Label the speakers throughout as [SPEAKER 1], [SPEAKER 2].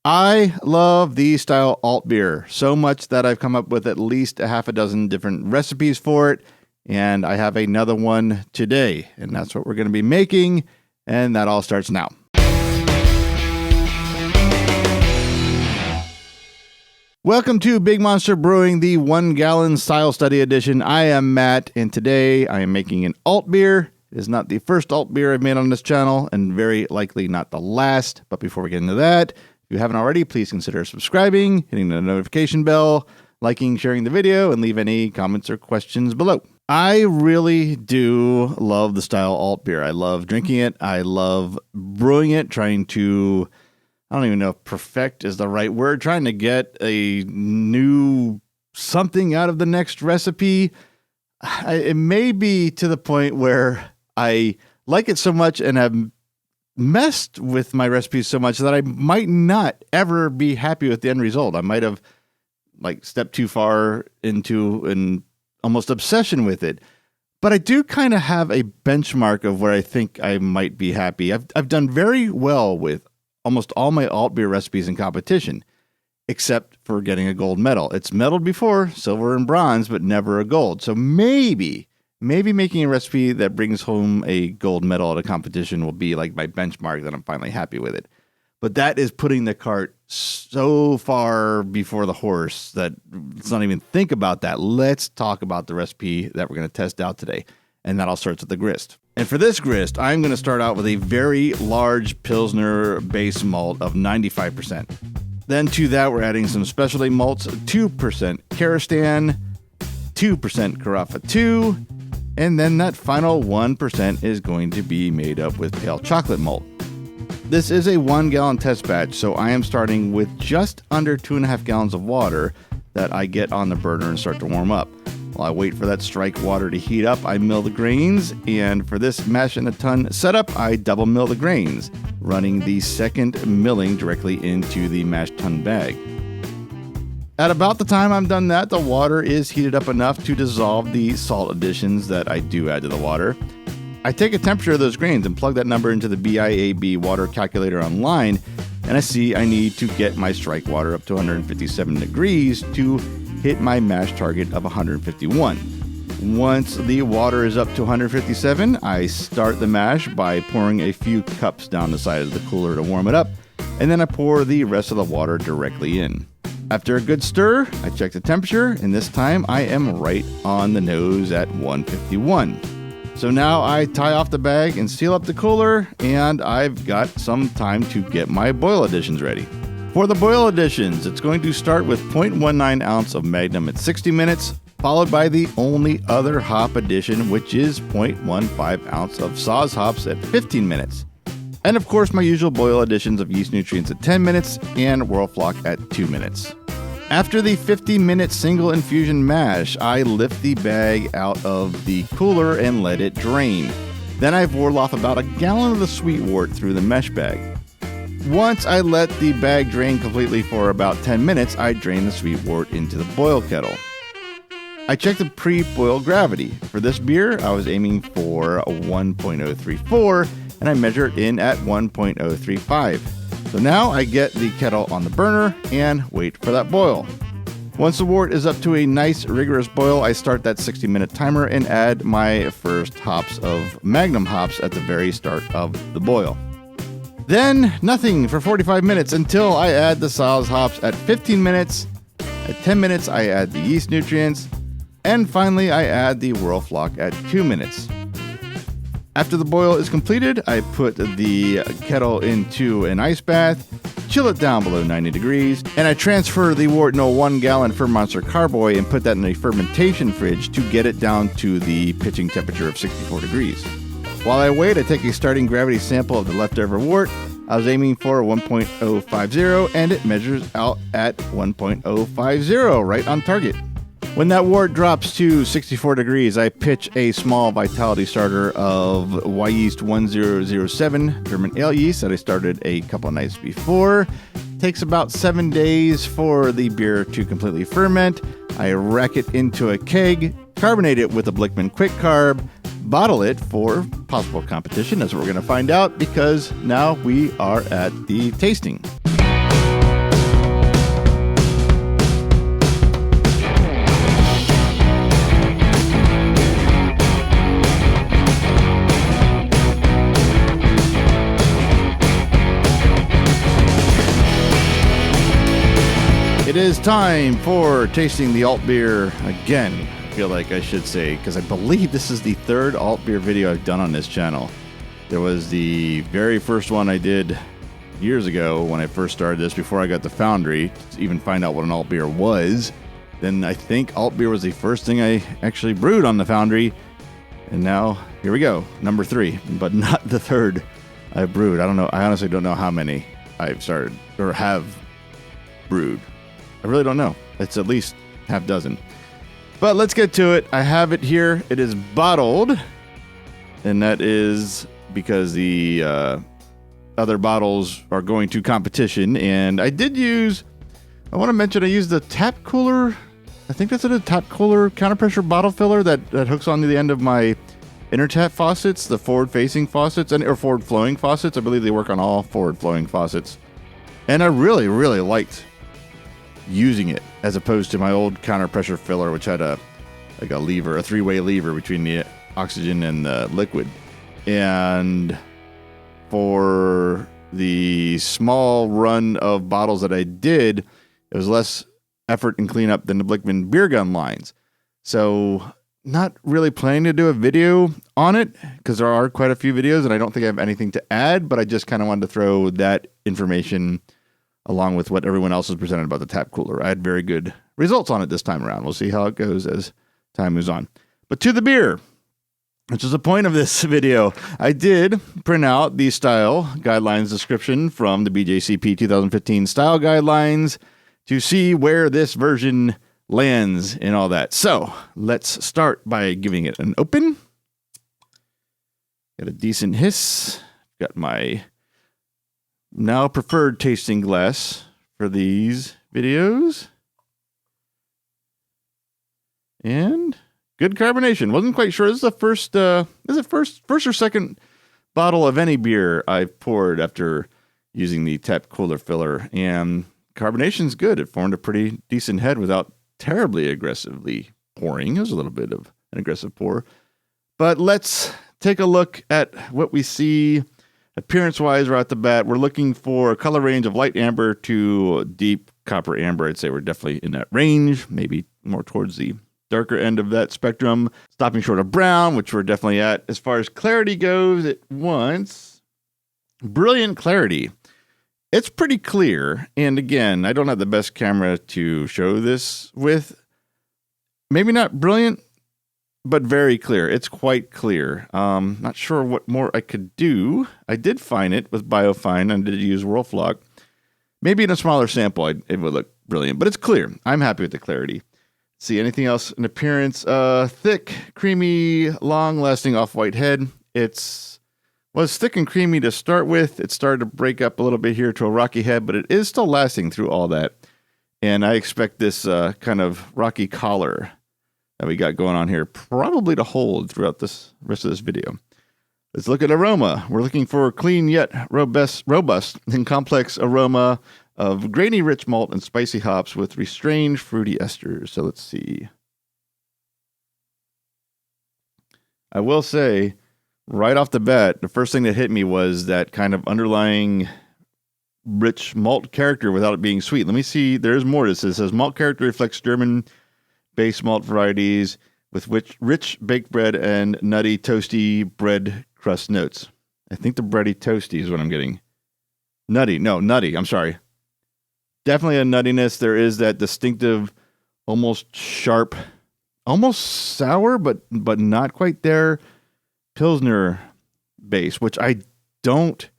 [SPEAKER 1] I love the style Altbier so much that I've come up with at least a half a dozen different recipes for it, and I have another one today, and that's what we're going to be making, and that all starts now. Welcome to Big Monster Brewing, the 1 gallon style study edition. I am Matt, and today I am making an Altbier. It is not the first Altbier I've made on this channel, and very likely not the last. But before we get into that, if you haven't already, please consider subscribing, hitting the notification bell, liking, sharing the video, and leave any comments or questions below. I really do love the style Altbier. I love drinking it. I love brewing it, trying to, I don't even know if perfect is the right word, trying to get a new something out of the next recipe. It may be to the point where I like it so much and have messed with my recipes so much that I might not ever be happy with the end result. I might have stepped too far into an almost obsession with it. But I do kind of have a benchmark of where I think I might be happy. I've done very well with almost all my Altbier recipes in competition, except for getting a gold medal. It's medaled before, silver and bronze, but never a gold. So maybe making a recipe that brings home a gold medal at a competition will be like my benchmark that I'm finally happy with it. But that is putting the cart so far before the horse that let's not even think about that. Let's talk about the recipe that we're going to test out today. And that all starts with the grist. And for this grist, I'm going to start out with a very large Pilsner base malt of 95%. Then to that, we're adding some specialty malts, 2% Karastan, 2% Carafa 2, and then that final 1% is going to be made up with pale chocolate malt. This is a 1 gallon test batch, so I am starting with just under 2.5 gallons of water that I get on the burner and start to warm up. While I wait for that strike water to heat up, I mill the grains, and for this mash in a tun setup, I double mill the grains, running the second milling directly into the mash tun bag. At about the time I'm done that, the water is heated up enough to dissolve the salt additions that I do add to the water. I take a temperature of those grains and plug that number into the BIAB water calculator online, and I see I need to get my strike water up to 157 degrees to hit my mash target of 151. Once the water is up to 157, I start the mash by pouring a few cups down the side of the cooler to warm it up, and then I pour the rest of the water directly in. After a good stir, I check the temperature, and this time I am right on the nose at 151. So now I tie off the bag and seal up the cooler, and I've got some time to get my boil additions ready. For the boil additions, it's going to start with 0.19 ounce of Magnum at 60 minutes, followed by the only other hop addition, which is 0.15 ounce of Saaz hops at 15 minutes. And of course, my usual boil additions of yeast nutrients at 10 minutes and Whirlfloc at 2 minutes. After the 50-minute single infusion mash, I lift the bag out of the cooler and let it drain. Then I pour off about a gallon of the sweet wort through the mesh bag. Once I let the bag drain completely for about 10 minutes, I drain the sweet wort into the boil kettle. I check the pre-boil gravity. For this beer, I was aiming for a 1.034, and I measure it in at 1.035. So now I get the kettle on the burner and wait for that boil. Once the wort is up to a nice rigorous boil, I start that 60-minute timer and add my first hops of Magnum hops at the very start of the boil. Then nothing for 45 minutes until I add the Saaz hops at 15 minutes. At 10 minutes, I add the yeast nutrients. And finally, I add the Whirlfloc at 2 minutes. After the boil is completed, I put the kettle into an ice bath, chill it down below 90 degrees, and I transfer the wort in a 1 gallon Monster Carboy and put that in a fermentation fridge to get it down to the pitching temperature of 64 degrees. While I wait, I take a starting gravity sample of the leftover wort. I was aiming for a 1.050, and it measures out at 1.050, right on target. When that wort drops to 64 degrees, I pitch a small vitality starter of yeast 1007 German ale yeast that I started a couple nights before. Takes about 7 days for the beer to completely ferment. I rack it into a keg, carbonate it with a Blickman Quick Carb, bottle it for possible competition, as we're going to find out, because now we are at the tasting. It is time for tasting the Altbier again. I feel like I should say, because I believe this is the third Altbier video I've done on this channel. There was the very first one I did years ago when I first started this, before I got the Foundry, to even find out what an Altbier was. Then I think Altbier was the first thing I actually brewed on the Foundry. And now, here we go, number 3, but not the third I've brewed. I don't know, I honestly don't know how many I've started, or have brewed. I really don't know. It's at least half dozen. But let's get to it. I have it here. It is bottled. And that is because the other bottles are going to competition. And I did use, I want to mention I used the tap cooler. I think that's a tap cooler counter pressure bottle filler that hooks onto the end of my inner tap faucets, the forward facing faucets, or forward flowing faucets. I believe they work on all forward flowing faucets. And I really, really liked using it as opposed to my old counter pressure filler, which had a lever, a 3-way lever between the oxygen and the liquid. And for the small run of bottles that I did, it was less effort and cleanup than the Blickman beer gun lines. So not really planning to do a video on it, because there are quite a few videos and I don't think I have anything to add, but I just kind of wanted to throw that information along with what everyone else has presented about the tap cooler. I had very good results on it this time around. We'll see how it goes as time moves on. But to the beer, which is the point of this video, I did print out the style guidelines description from the BJCP 2015 style guidelines to see where this version lands and all that. So let's start by giving it an open. Got a decent hiss. Got my now preferred tasting glass for these videos. And good carbonation. Wasn't quite sure. This is the first, is it first or second bottle of any beer I've poured after using the tap cooler filler. And carbonation's good. It formed a pretty decent head without terribly aggressively pouring. It was a little bit of an aggressive pour. But let's take a look at what we see appearance-wise right at the bat. We're looking for a color range of light amber to deep copper amber. I'd say we're definitely in that range, maybe more towards the darker end of that spectrum. Stopping short of brown, which we're definitely at. As far as clarity goes, it wants brilliant clarity. It's pretty clear. And again, I don't have the best camera to show this with. Maybe not brilliant, but very clear. It's quite clear. Not sure what more I could do. I did fine it with Biofine and did use Whirlflock. Maybe in a smaller sample, it would look brilliant, but it's clear. I'm happy with the clarity. See anything else in appearance? Thick, creamy, long-lasting off-white head. Was thick and creamy to start with. It started to break up a little bit here to a rocky head, but it is still lasting through all that. And I expect this kind of rocky collar that we got going on here probably to hold throughout this rest of this video. Let's look at aroma. We're looking for a clean yet robust and complex aroma of grainy rich malt and spicy hops with restrained fruity esters. So let's see. I will say right off the bat, the first thing that hit me was that kind of underlying rich malt character without it being sweet. Let me see. There's more to this. It says malt character reflects German base malt varieties with which rich baked bread and nutty toasty bread crust notes. I think the bready toasty is what I'm getting. Nutty. I'm sorry. Definitely a nuttiness. There is that distinctive, almost sharp, almost sour, but not quite there, Pilsner base, which I don't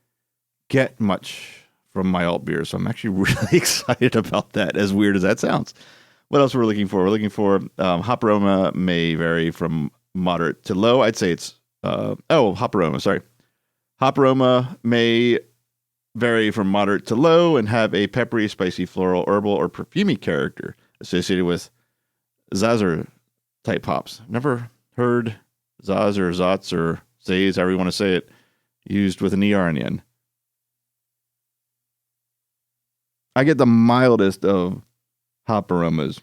[SPEAKER 1] get much from my alt beer. So I'm actually really excited about that, as weird as that sounds. What else we're looking for? We're looking for hop aroma may vary from moderate to low. I'd say it's, hop aroma, sorry. Hop aroma may vary from moderate to low and have a peppery, spicy, floral, herbal, or perfumey character associated with Zazer type hops. Never heard Zaz or Zatz or Zays, however you want to say it, used with an ER in the end. I get the mildest of hop aromas.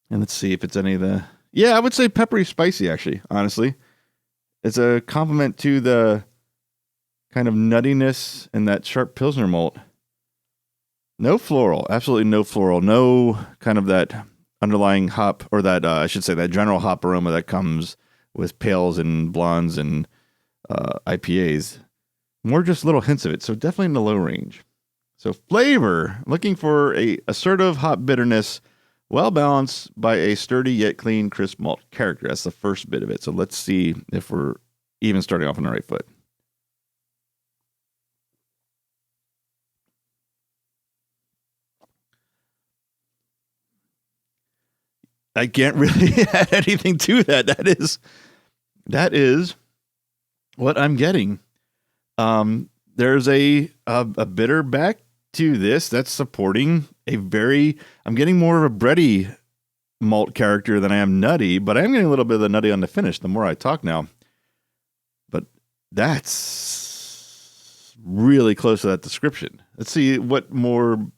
[SPEAKER 1] And let's see if it's any of the... Yeah, I would say peppery spicy, actually, honestly. It's a compliment to the kind of nuttiness and that sharp Pilsner malt. No floral, absolutely no floral. No kind of that underlying hop, or that, I should say, that general hop aroma that comes with pales and blondes and IPAs. More just little hints of it. So definitely in the low range. So flavor, looking for a assertive hop bitterness, well balanced by a sturdy yet clean, crisp malt character. That's the first bit of it. So let's see if we're even starting off on the right foot. I can't really add anything to that. That is what I'm getting. There's a bitter back to this that's supporting I'm getting more of a bready malt character than I am nutty, but I am getting a little bit of the nutty on the finish the more I talk now. But that's really close to that description. Let's see what am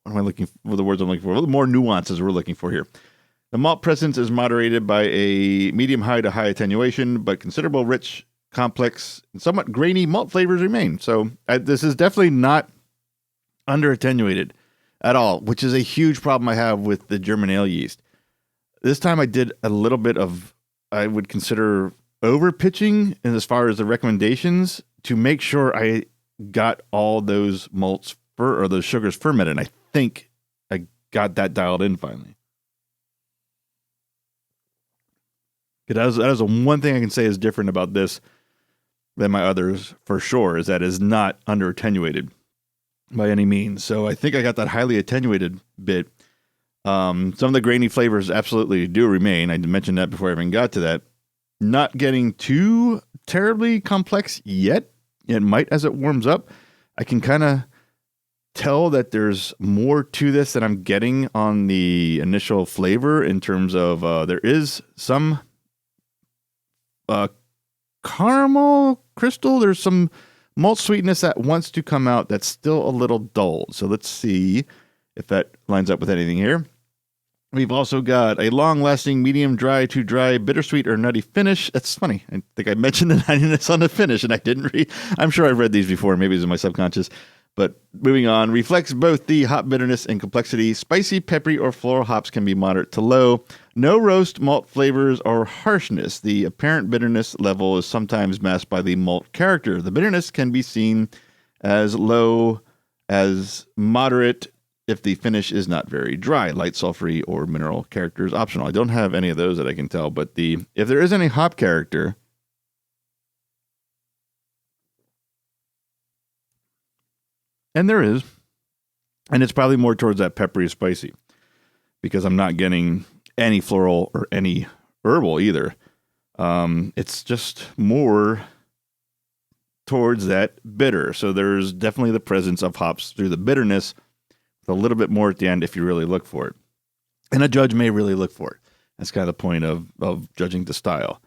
[SPEAKER 1] I looking for, the words I'm looking for, what more nuances we're looking for here. The malt presence is moderated by a medium high to high attenuation, but considerable rich, complex, and somewhat grainy malt flavors remain. So this is definitely not under attenuated at all, which is a huge problem I have with the German ale yeast. This time I did a little bit of, I would consider over pitching as far as the recommendations to make sure I got all those malts or those sugars fermented. And I think I got that dialed in finally. That is the one thing I can say is different about this than my others, for sure, is that it is not under attenuated by any means. So I think I got that highly attenuated bit. Some of the grainy flavors absolutely do remain. I mentioned that before I even got to that. Not getting too terribly complex yet. It might as it warms up. I can kind of tell that there's more to this than I'm getting on the initial flavor in terms of there is some caramel crystal. There's some malt sweetness that wants to come out that's still a little dull. So let's see if that lines up with anything here. We've also got a long-lasting medium dry to dry bittersweet or nutty finish. That's funny. I think I mentioned the nuttiness on the finish, and I didn't read. I'm sure I've read these before. Maybe it's in my subconscious. But moving on, reflects both the hop bitterness and complexity. Spicy, peppery, or floral hops can be moderate to low. No roast malt flavors or harshness. The apparent bitterness level is sometimes masked by the malt character. The bitterness can be seen as low as moderate if the finish is not very dry. Light, sulfury, or mineral character is optional. I don't have any of those that I can tell, but if there is any hop character, and there is, and it's probably more towards that peppery spicy, because I'm not getting any floral or any herbal either. It's just more towards that bitter. So there's definitely the presence of hops through the bitterness, with a little bit more at the end if you really look for it. And a judge may really look for it. That's kind of the point of judging the style.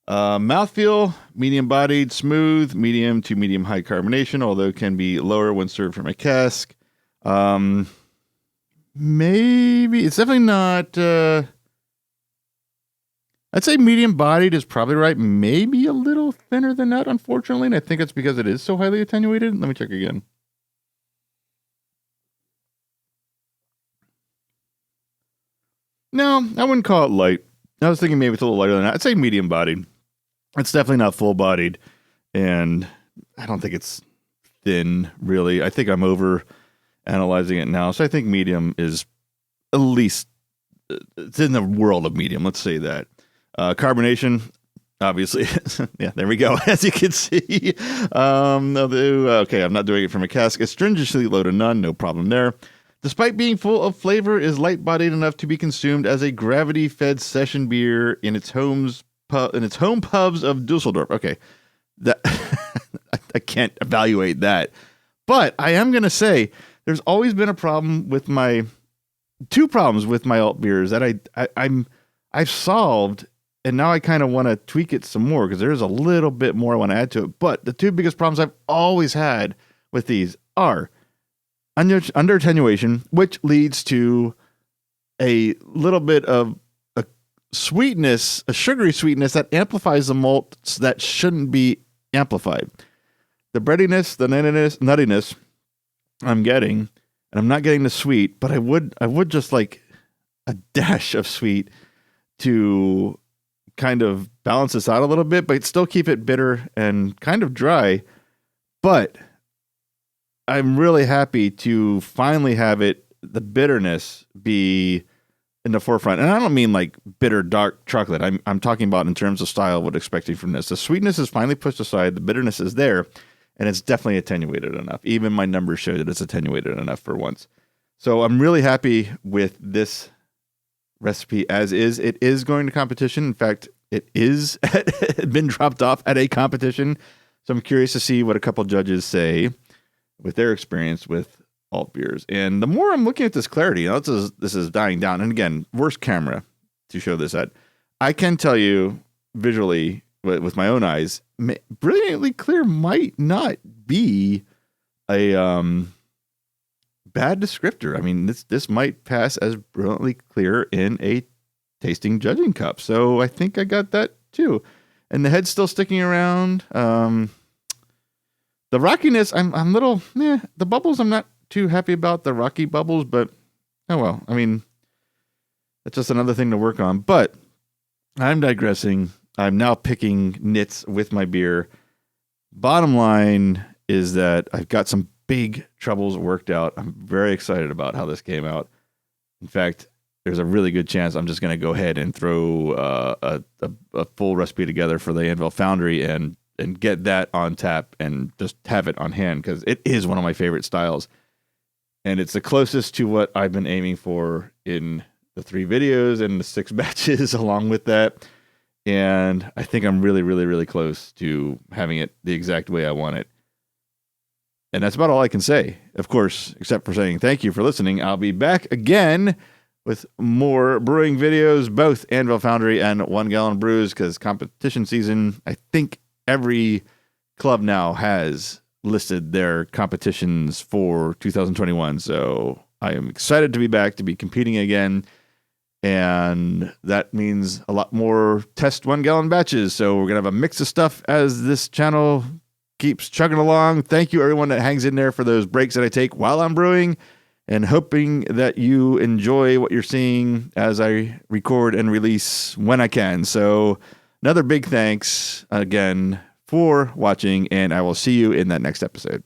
[SPEAKER 1] Mouthfeel, medium-bodied, smooth, medium to medium-high carbonation, although can be lower when served from a cask. Maybe it's definitely not. I'd say medium-bodied is probably right. Maybe a little thinner than that, unfortunately. And I think it's because it is so highly attenuated. Let me check again. No, I wouldn't call it light. I was thinking maybe it's a little lighter than that. I'd say medium-bodied. It's definitely not full-bodied, and I don't think it's thin, really. I think I'm over-analyzing it now, so I think medium is at least, it's in the world of medium, let's say that. Carbonation, obviously. Yeah, there we go, as you can see. Okay, I'm not doing it from a cask. Astringently low to none, no problem there. Despite being full of flavor, is light-bodied enough to be consumed as a gravity-fed session beer in its home pubs of Dusseldorf. Okay, that I can't evaluate that, but I am going to say there's always been two problems with my alt beers that I've solved, and now I kind of want to tweak it some more because there's a little bit more I want to add to it. But the two biggest problems I've always had with these are under attenuation, which leads to a little bit of a sweetness, a sugary sweetness that amplifies the malts that shouldn't be amplified. The breadiness, the nuttiness I'm getting, and I'm not getting the sweet, but I would just like a dash of sweet to kind of balance this out a little bit, but still keep it bitter and kind of dry. But I'm really happy to finally have the bitterness be in the forefront. And I don't mean like bitter dark chocolate. I'm talking about in terms of style, what expecting from this. The sweetness is finally pushed aside. The bitterness is there, and it's definitely attenuated enough. Even my numbers show that it's attenuated enough for once. So I'm really happy with this recipe as is. It is going to competition. In fact, it is been dropped off at a competition. So I'm curious to see what a couple judges say with their experience with alt beers. And the more I'm looking at this clarity, this is dying down. And again, worst camera to show this at. I can tell you visually with my own eyes, brilliantly clear might not be a bad descriptor. I mean, this might pass as brilliantly clear in a tasting judging cup. So I think I got that too. And the head's still sticking around. The rockiness, I'm little, the bubbles, I'm not too happy about the rocky bubbles, but oh well. I mean, that's just another thing to work on. But I'm digressing. I'm now picking nits with my beer. Bottom line is that I've got some big troubles worked out. I'm very excited about how this came out. In fact, there's a really good chance I'm just going to go ahead and throw a full recipe together for the Anvil Foundry and get that on tap and just have it on hand, because it is one of my favorite styles. And it's the closest to what I've been aiming for in the 3 videos and the 6 batches along with that. And I think I'm really, really, really close to having it the exact way I want it. And that's about all I can say, of course, except for saying thank you for listening. I'll be back again with more brewing videos, both Anvil Foundry and 1 Gallon Brews, because competition season, I think every club now has listed their competitions for 2021. So I am excited to be back, to be competing again. And that means a lot more test 1 gallon batches. So we're going to have a mix of stuff as this channel keeps chugging along. Thank you, everyone that hangs in there for those breaks that I take while I'm brewing, and hoping that you enjoy what you're seeing as I record and release when I can. So another big thanks again for watching, and I will see you in that next episode.